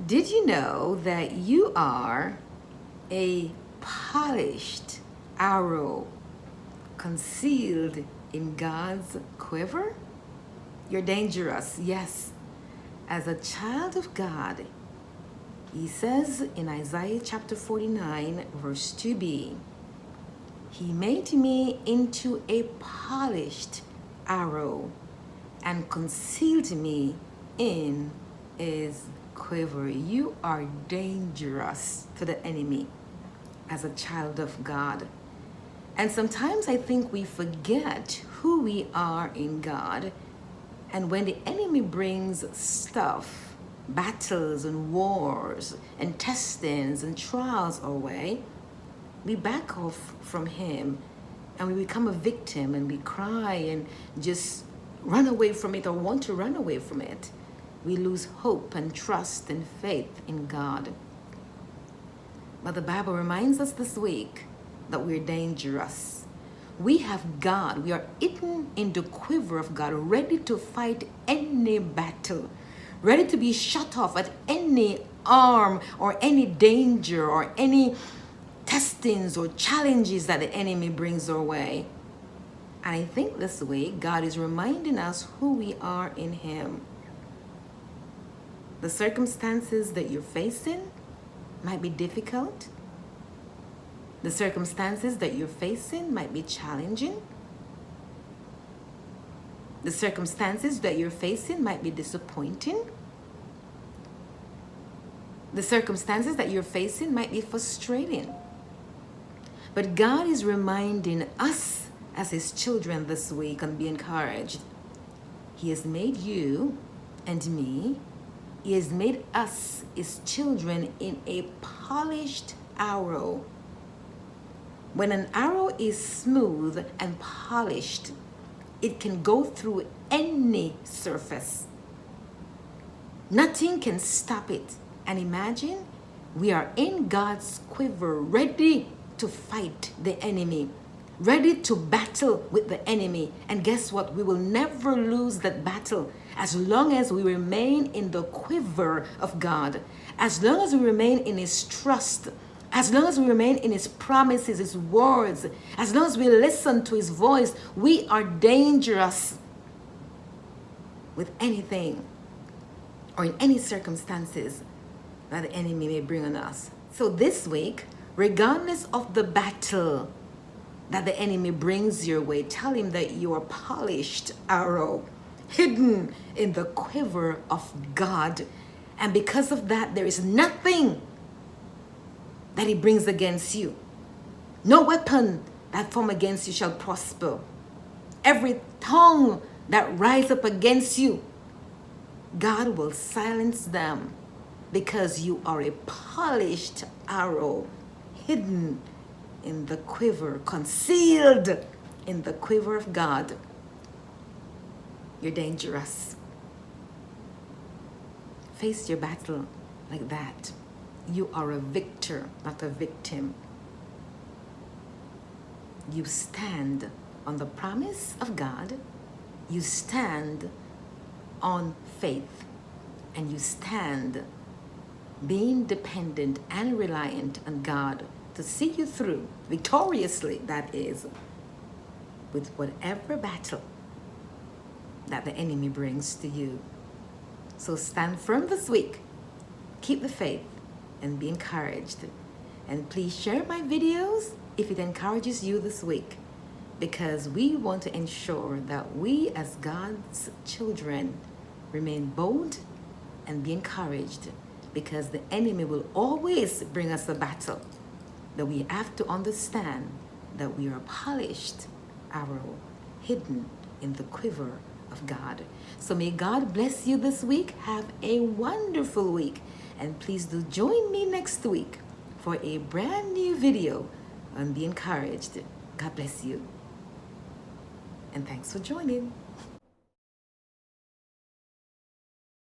Did you know that you are a polished arrow concealed in God's quiver? You're dangerous, yes. As a child of God, he says in Isaiah chapter 49, verse 2b, He made me into a polished arrow and concealed me in his quiver. You are dangerous to the enemy as a child of God. And sometimes I think we forget who we are in God. And when the enemy brings stuff, battles and wars and testings and trials our way, we back off from him and we become a victim and we cry and just run away from it or want to run away from it. We lose hope and trust and faith in God. But the Bible reminds us this week that we're dangerous. We have God. We are hidden in the quiver of God, ready to fight any battle, ready to be shut off at any arm or any danger or any testings or challenges that the enemy brings our way. And I think this week, God is reminding us who we are in Him. The circumstances that you're facing might be difficult. The circumstances that you're facing might be challenging. The circumstances that you're facing might be disappointing. The circumstances that you're facing might be frustrating. But God is reminding us as His children this week, and be encouraged. He has made you and me, He has made us, His children, in a polished arrow. When an arrow is smooth and polished, it can go through any surface. Nothing can stop it. And imagine, we are in God's quiver, ready to fight the enemy, ready to battle with the enemy. And guess what? We will never lose that battle as long as we remain in the quiver of God, as long as we remain in His trust, as long as we remain in His promises, His words, as long as we listen to His voice. We are dangerous with anything or in any circumstances that the enemy may bring on us. So this week, regardless of the battle that the enemy brings your way, tell him that you are a polished arrow, hidden in the quiver of God. And because of that, there is nothing that He brings against you. No weapon that form against you shall prosper. Every tongue that rise up against you, God will silence them, because you are a polished arrow, hidden in the quiver, concealed in the quiver of God. You're dangerous. Face your battle like that. You are a victor, not a victim. You stand on the promise of God. You stand on faith. And you stand being dependent and reliant on God to see you through victoriously, that is, with whatever battle that the enemy brings to you. So stand firm this week. Keep the faith and be encouraged. And please share my videos if it encourages you this week, because we want to ensure that we as God's children remain bold and be encouraged, because the enemy will always bring us a battle. That we have to understand that we are a polished arrow, hidden in the quiver of God. So may God bless you this week. Have a wonderful week. And please do join me next week for a brand new video on Be Encouraged. God bless you. And thanks for joining.